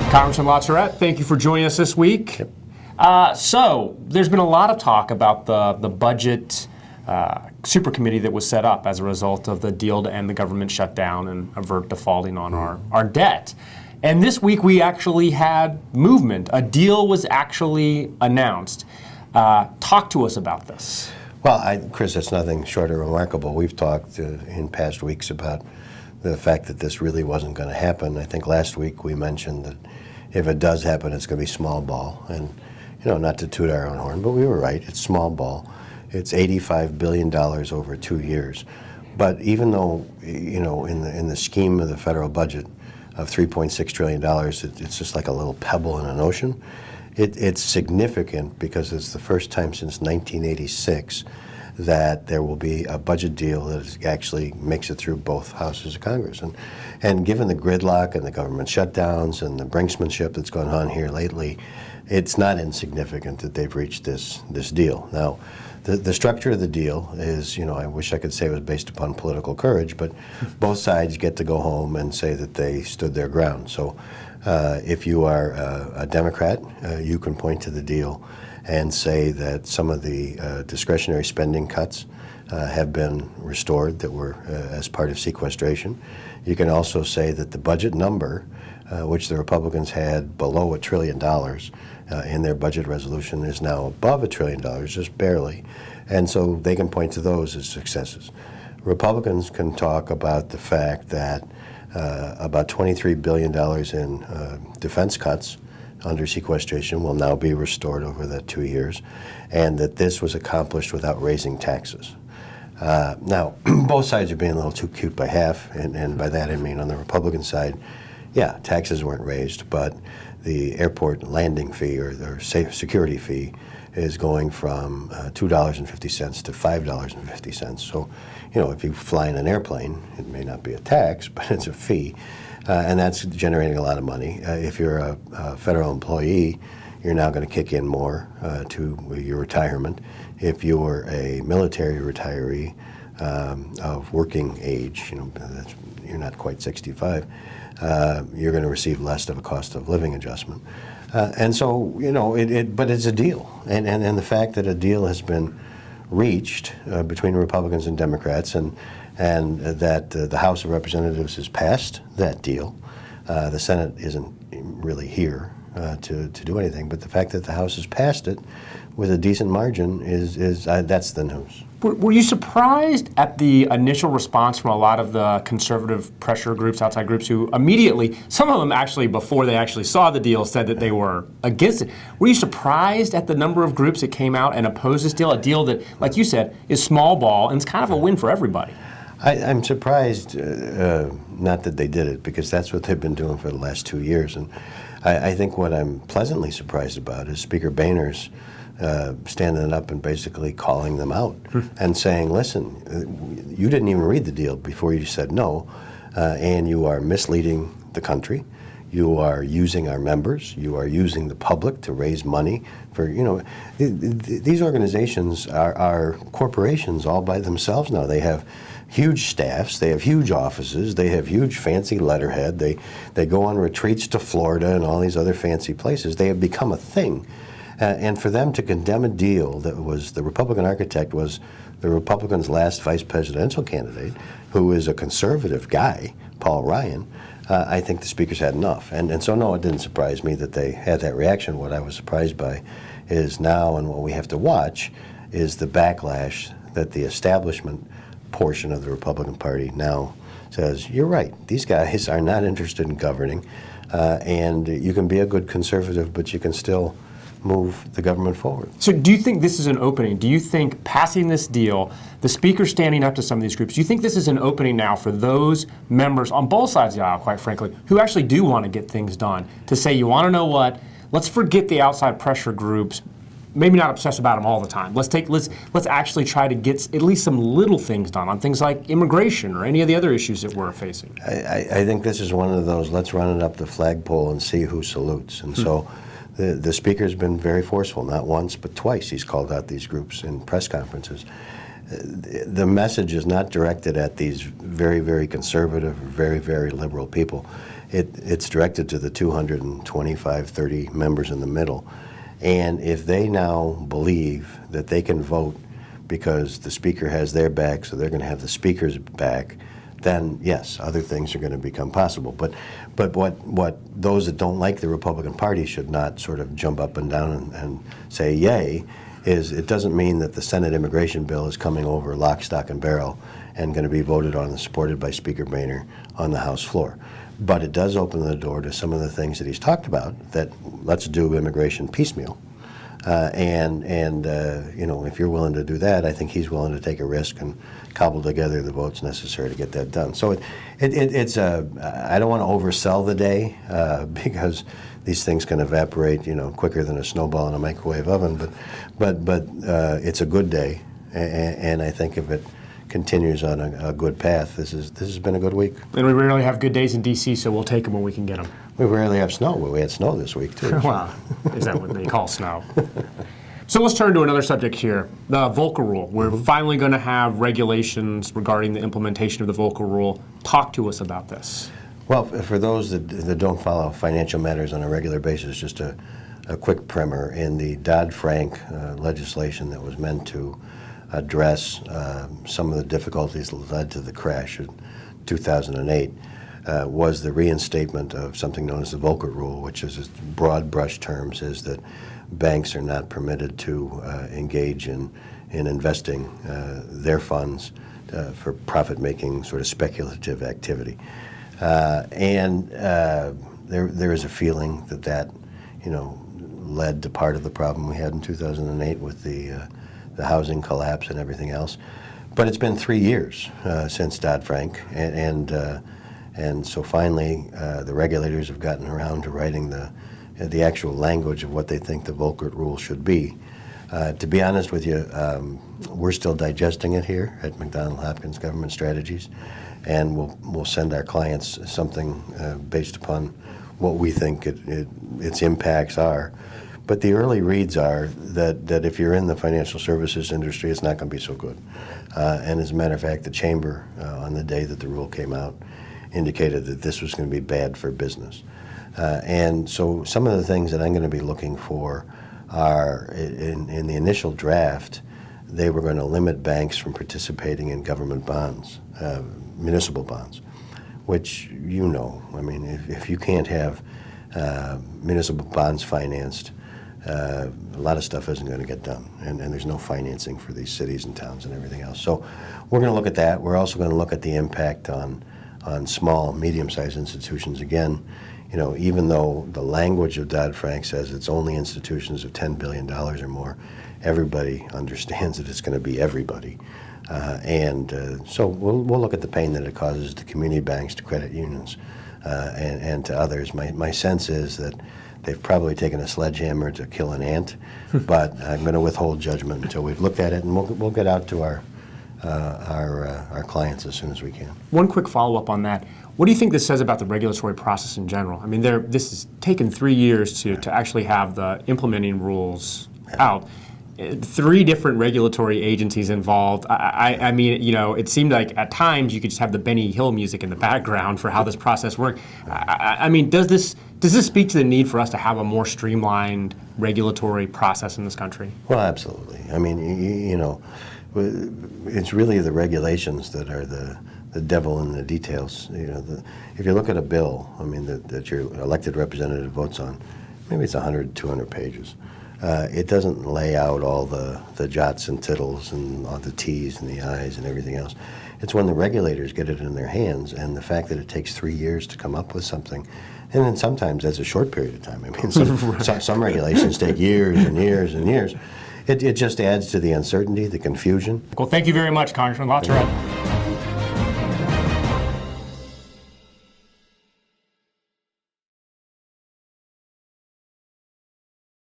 Congressman LaTourette, thank you for joining us this week. So there's been a lot of talk about the budget super committee that was set up as a result of the deal to end the government shutdown and avert defaulting on our debt. And this week we actually had movement. A deal was actually announced. Talk to us about this. Well, Chris, it's nothing short of remarkable. We've talked in past weeks about the fact that this really wasn't going to happen. I think last week we mentioned that if it does happen, it's going to be small ball. And, you know, not to toot our own horn, but we were right. It's small ball. It's $85 billion over 2 years. But even though, you know, in the scheme of the federal budget of $3.6 trillion, it's just like a little pebble in an ocean. It's significant because it's the first time since 1986 that there will be a budget deal that actually makes it through both houses of Congress. And given the gridlock and the government shutdowns and the brinksmanship that's gone on here lately, it's not insignificant that they've reached this deal. Now, the structure of the deal is, you know, I wish I could say it was based upon political courage, but both sides get to go home and say that they stood their ground. So if you are a Democrat, you can point to the deal and say that some of the discretionary spending cuts have been restored that were as part of sequestration. You can also say that the budget number, which the Republicans had below $1 trillion in their budget resolution, is now above $1 trillion, just barely. And so they can point to those as successes. Republicans can talk about the fact that about $23 billion in defense cuts under sequestration will now be restored over the 2 years, and that this was accomplished without raising taxes. Now, both sides are being a little too cute by half, and by that I mean on the Republican side, yeah, taxes weren't raised, but the airport landing fee or security fee is going from $2.50 to $5.50. So, you know, if you fly in an airplane, it may not be a tax, but it's a fee. And that's generating a lot of money. If you're a federal employee, you're now going to kick in more to your retirement. If you're a military retiree of working age, you know, you're not quite 65, you're going to receive less of a cost of living adjustment. And so, you know, but it's a deal. And the fact that a deal has been reached between Republicans and Democrats, and that the House of Representatives has passed that deal. The Senate isn't really here to do anything, but the fact that the House has passed it with a decent margin is that's the news. Were you surprised at the initial response from a lot of the conservative pressure groups, outside groups, who immediately, some of them actually before they actually saw the deal, said that they were against it? Were you surprised at the number of groups that came out and opposed this deal, a deal that, like you said, is small ball and it's kind of a win for everybody? I'm surprised, not that they did it, because that's what they've been doing for the last 2 years. And I think what I'm pleasantly surprised about is Speaker Boehner's standing up and basically calling them out and saying, listen, you didn't even read the deal before you said no, and you are misleading the country. You are using our members. You are using the public to raise money for, you know, these organizations are corporations all by themselves now. They have huge staffs, they have huge offices, they have huge fancy letterhead, they go on retreats to Florida and all these other fancy places. They have become a thing. And for them to condemn a deal that was, the Republican architect was the Republicans' last vice presidential candidate, who is a conservative guy, Paul Ryan, I think the speakers had enough. And so, no, it didn't surprise me that they had that reaction. What I was surprised by is now, and what we have to watch, is the backlash that the establishment portion of the Republican Party now says, you're right, these guys are not interested in governing, and you can be a good conservative, but you can still move the government forward. So do you think this is an opening? Do you think passing this deal, the speaker standing up to some of these groups, do you think this is an opening now for those members on both sides of the aisle, quite frankly, who actually do want to get things done, to say, you want to know what, let's forget the outside pressure groups, maybe not obsess about them all the time. Let's actually try to get at least some little things done on things like immigration or any of the other issues that we're facing. I think this is one of those, let's run it up the flagpole and see who salutes. And so the speaker's been very forceful, not once but twice. He's called out these groups in press conferences. The message is not directed at these very, very conservative or very, very liberal people. it's directed to the 225, 30 members in the middle. And if they now believe that they can vote because the speaker has their back, so they're going to have the speaker's back, then yes, other things are going to become possible. But what those that don't like the Republican Party should not sort of jump up and down and say yay, is it doesn't mean that the Senate immigration bill is coming over lock, stock, and barrel and going to be voted on and supported by Speaker Boehner on the House floor. But it does open the door to some of the things that he's talked about, that let's do immigration piecemeal. You know, if you're willing to do that, I think he's willing to take a risk and cobble together the votes necessary to get that done. So it's I don't want to oversell the day because these things can evaporate, you know, quicker than a snowball in a microwave oven. But it's a good day, and I think if it continues on a good path, this has been a good week. And we rarely have good days in D.C., so we'll take them when we can get them. We rarely have snow, but we had snow this week, too. Well, is that what they call snow? So let's turn to another subject here, the Volcker Rule. We're finally going to have regulations regarding the implementation of the Volcker Rule. Talk to us about this. Well, for those that don't follow financial matters on a regular basis, just a quick primer. In the Dodd-Frank legislation that was meant to address some of the difficulties that led to the crash in 2008, was the reinstatement of something known as the Volcker Rule, which is, broad brush terms, is that banks are not permitted to engage in investing their funds for profit-making, sort of speculative activity. There is a feeling that you know, led to part of the problem we had in 2008 with the housing collapse and everything else. But it's been 3 years since Dodd-Frank, and so finally the regulators have gotten around to writing the actual language of what they think the Volcker Rule should be. To be honest with you, we're still digesting it here at McDonald Hopkins Government Strategies, and we'll send our clients something based upon what we think its impacts are. But the early reads are that if you're in the financial services industry, it's not going to be so good. And as a matter of fact, the Chamber, on the day that the rule came out, indicated that this was going to be bad for business. And so some of the things that I'm going to be looking for are, in the initial draft, they were going to limit banks from participating in government bonds, municipal bonds, which, you know, I mean, if you can't have municipal bonds financed, a lot of stuff isn't going to get done, and there's no financing for these cities and towns and everything else. So we're going to look at that. We're also going to look at the impact on small, medium-sized institutions. Again, you know, even though the language of Dodd-Frank says it's only institutions of $10 billion or more, everybody understands that it's going to be everybody. So we'll look at the pain that it causes to community banks, to credit unions, and to others. My sense is that they've probably taken a sledgehammer to kill an ant, but I'm going to withhold judgment until we've looked at it, and we'll get out to our clients as soon as we can. One quick follow-up on that. What do you think this says about the regulatory process in general? I mean, this has taken 3 years to actually have the implementing rules out. 3 different regulatory agencies involved. I mean, you know, it seemed like at times you could just have the Benny Hill music in the background for how this process worked. I mean, does this speak to the need for us to have a more streamlined regulatory process in this country? Well, absolutely. I mean, you know, it's really the regulations that are the devil in the details. You know, if you look at a bill, I mean, that your elected representative votes on, maybe it's 100, 200 pages. It doesn't lay out all the jots and tittles and all the T's and the I's and everything else. It's when the regulators get it in their hands, and the fact that it takes 3 years to come up with something, and then sometimes that's a short period of time. I mean, some regulations take years and years and years. It just adds to the uncertainty, the confusion. Well, thank you very much, Congressman. Lots of